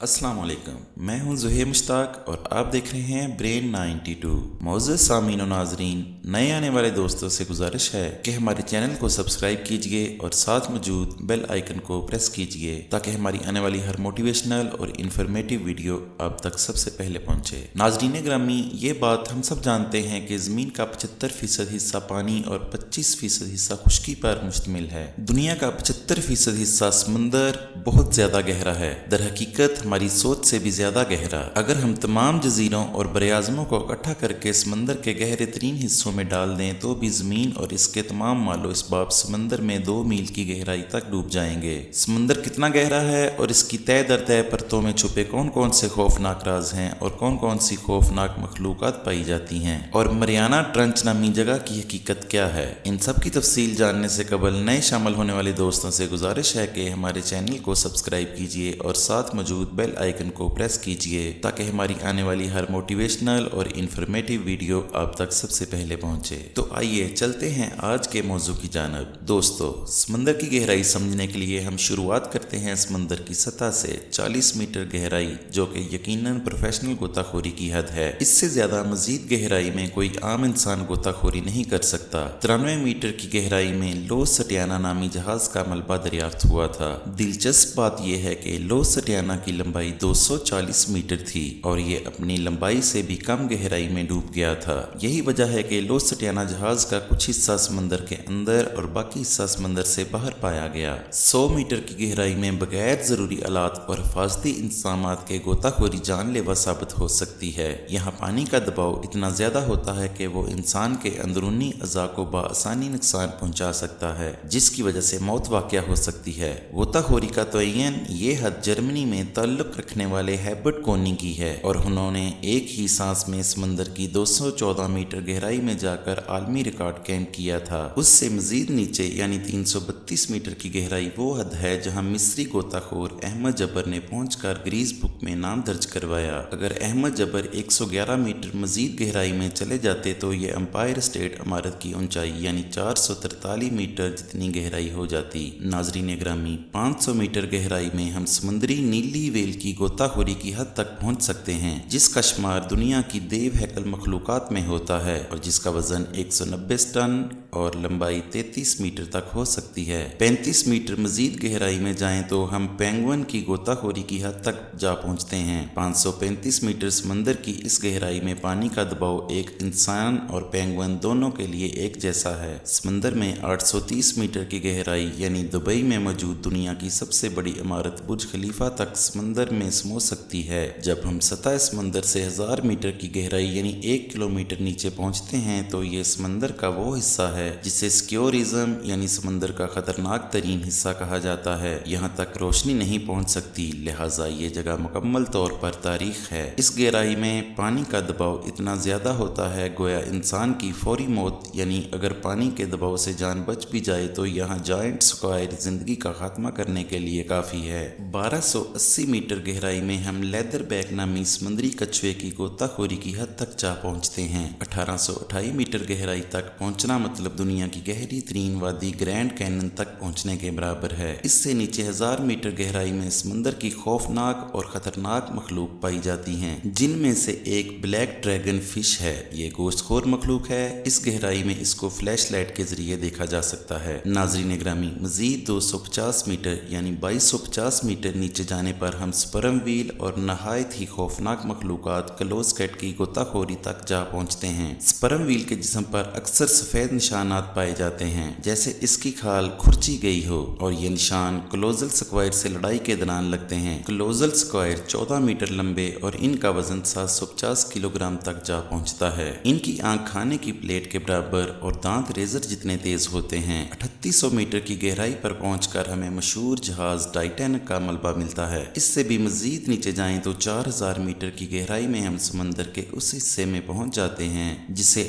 السلام علیکم، میں ہوں زہیر مشتاق اور آپ دیکھ رہے ہیں برین 92۔ معزز سامعین و ناظرین، نئے آنے والے دوستوں سے گزارش ہے کہ ہمارے چینل کو سبسکرائب کیجئے اور ساتھ موجود بیل آئیکن کو پریس کیجئے تاکہ ہماری آنے والی ہر موٹیویشنل اور انفارمیٹیو ویڈیو آپ تک سب سے پہلے پہنچے۔ ناظرین گرامی، یہ بات ہم سب جانتے ہیں کہ زمین کا 75% حصہ پانی اور 25% حصہ خشکی پر مشتمل ہے۔ دنیا کا 75% حصہ سمندر بہت زیادہ گہرا ہے، در حقیقت ہماری سوچ سے بھی زیادہ گہرا۔ اگر ہم تمام جزیروں اور براعظموں کو اکٹھا کر کے سمندر کے گہرے ترین حصوں میں ڈال دیں تو بھی زمین اور اس کے تمام مال و اسباب سمندر میں 2 میل کی گہرائی تک ڈوب جائیں گے۔ سمندر کتنا گہرا ہے اور اس کی تہ در تہ پرتوں میں چھپے کون کون سے خوفناک راز ہیں اور کون کون سی خوفناک مخلوقات پائی جاتی ہیں، اور مریانہ ٹرنچ نامی جگہ کی حقیقت کیا ہے، ان سب کی تفصیل جاننے سے قبل نئے شامل ہونے والے دوستوں سے گزارش ہے کہ ہمارے چینل کو سبسکرائب کیجئے اور ساتھ موجود بیل آئیکن کو پریس کیجئے تاکہ ہماری آنے والی ہر موٹیویشنل اور انفارمیٹیو ویڈیو آپ تک سب سے پہلے پہنچے۔ تو آئیے چلتے ہیں آج کے موضوع کی جانب۔ دوستو، سمندر کی گہرائی سمجھنے کے لیے ہم شروعات کرتے ہیں سمندر کی سطح سے۔ 40 میٹر گہرائی، جو کہ یقیناً پروفیشنل غوطہ خوری کی حد ہے۔ اس سے زیادہ مزید گہرائی میں کوئی عام انسان غوطہ خوری نہیں کر سکتا۔ 93 میٹر کی گہرائی میں لو سٹیانا نامی جہاز کا ملبہ دریافت ہوا تھا۔ دلچسپ بات یہ ہے کہ لو سٹیانا کی لمبائی 240 میٹر تھی اور یہ اپنی لمبائی سے بھی کم گہرائی میں ڈوب گیا تھا۔ یہی وجہ ہے کہ لو سٹیانا جہاز کا کچھ حصہ سمندر کے اندر اور باقی حصہ سمندر سے باہر پایا گیا۔ 100 میٹر کی گہرائی میں بغیر ضروری آلات اور حفاظتی انتظامات کے غوطہ خوری جان لیوا ثابت ہو سکتی ہے۔ یہاں پانی کا دباؤ اتنا زیادہ ہوتا ہے کہ وہ انسان کے اندرونی اعضاء کو بآسانی نقصان پہنچا سکتا ہے، جس کی وجہ سے موت واقع ہو سکتی ہے۔ غوطہ خوری کا تعین یہ حد جرمنی میں تعلق رکھنے والے ہیبرٹ کونی کی ہے، اور انہوں نے ایک ہی سانس میں سمندر کی 214 میٹر گہرائی میں جا کر عالمی ریکارڈ قائم کیا تھا۔ اس سے مزید نیچے یعنی 332 میٹر کی گہرائی وہ حد ہے جہاں مصری غوطہ خور احمد جبر نے پہنچ کر گریز بک میں نام درج کروایا۔ اگر احمد جبر 111 میٹر مزید گہرائی میں چلے جاتے تو یہ امپائر اسٹیٹ عمارت کی اونچائی یعنی 443 میٹر جتنی گہرائی ہو جاتی۔ ناظرین گرامی، 500 میٹر گہرائی میں ہم سمندری نیلی ویل کی غوطہ خوری کی حد تک پہنچ سکتے ہیں، جس کا شمار دنیا کی دیو ہیکل مخلوقات میں ہوتا ہے اور جس کا وزن 190 ٹن اور لمبائی 33 میٹر تک ہو سکتی ہے۔ 35 میٹر مزید گہرائی میں جائیں تو ہم پینگوئن کی غوطہ خوری کی حد تک جا پہنچتے ہیں۔ 535 میٹر سمندر کی اس گہرائی میں پانی کا دباؤ ایک انسان اور پینگوئن دونوں کے لیے ایک جیسا ہے۔ سمندر میں 830 میٹر کی گہرائی یعنی دبئی میں موجود دنیا کی سب سے بڑی عمارت برج خلیفہ تک سمندر میں سمو سکتی ہے۔ جب ہم سطح سمندر سے 1000 میٹر کی گہرائی یعنی 1 کلومیٹر نیچے پہنچتے ہیں تو یہ سمندر کا وہ حصہ ہے جسے سکیورزم یعنی سمندر کا خطرناک ترین حصہ کہا جاتا ہے۔ یہاں تک روشنی نہیں پہنچ سکتی، لہٰذا یہ جگہ مکمل طور پر تاریخ ہے۔ اس گہرائی میں پانی کا دباؤ اتنا زیادہ ہوتا ہے گویا انسان کی فوری موت، یعنی اگر پانی کے دباؤ سے جان بچ بھی جائے تو یہاں جائنٹ سکوائر زندگی کا خاتمہ کرنے کے لیے کافی ہے۔ 1280 میٹر گہرائی میں ہم لیدر بیک نامی سمندری کچھوے کی غوطہ خوری کی حد تک جا پہنچتے ہیں۔ 1828 میٹر گہرائی تک پہنچنا مطلب دنیا کی گہری ترین وادی گرینڈ کینن تک پہنچنے کے برابر ہے۔ اس سے نیچے 1000 میٹر گہرائی میں سمندر کی خوفناک اور خطرناک مخلوق پائی جاتی ہیں، جن میں سے ایک بلیک ڈریگن فش ہے۔ یہ گوشت خور مخلوق ہے۔ اس گہرائی میں اس کو فلیش لائٹ کے ذریعے دیکھا جا سکتا ہے۔ ناظرین گرامی، مزید 250 میٹر یعنی 2250 میٹر نیچے جانے پر ہم سپرم ویل اور نہایت ہی خوفناک مخلوقات کلوز کیٹ کی غوطہ خوری تک جا پہنچتے ہیں۔ سپرم ویل کے جسم پر اکثر سفید نشانات پائے جاتے ہیں، جیسے اس کی کھال کھرچی گئی ہو، اور یہ نشان کلوزل سکوائر سے لڑائی کے دوران لگتے ہیں۔ کلوزل سکوائر 14 میٹر لمبے اور ان کا وزن 750 کلو گرام تک جا پہنچتا ہے۔ ان کی آنکھ کھانے کی پلیٹ کے برابر اور دانت ریزر جتنے تیز ہوتے ہیں۔ 3800 میٹر کی گہرائی پر پہنچ کر ہمیں مشہور جہاز ٹائٹینک کا ملبہ ملتا ہے۔ اس سے بھی مزید نیچے جائیں تو 4000 میٹر کی گہرائی میں ہم سمندر کے اس حصے میں پہنچ جاتے ہیں جسے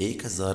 1000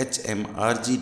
HMRG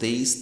23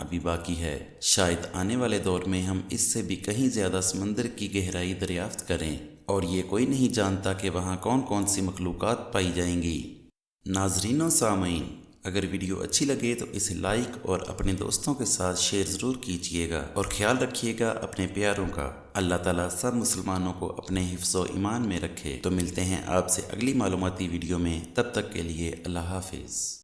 ابھی باقی ہے۔ شاید آنے والے دور میں ہم اس سے بھی کہیں زیادہ سمندر کی گہرائی دریافت کریں، اور یہ کوئی نہیں جانتا کہ وہاں کون کون سی مخلوقات پائی جائیں گی۔ ناظرین و سامعین، اگر ویڈیو اچھی لگے تو اسے لائک اور اپنے دوستوں کے ساتھ شیئر ضرور کیجئے گا، اور خیال رکھیے گا اپنے پیاروں کا۔ اللہ تعالیٰ سب مسلمانوں کو اپنے حفظ و ایمان میں رکھے۔ تو ملتے ہیں آپ سے اگلی معلوماتی ویڈیو میں، تب تک کے لیے اللہ حافظ۔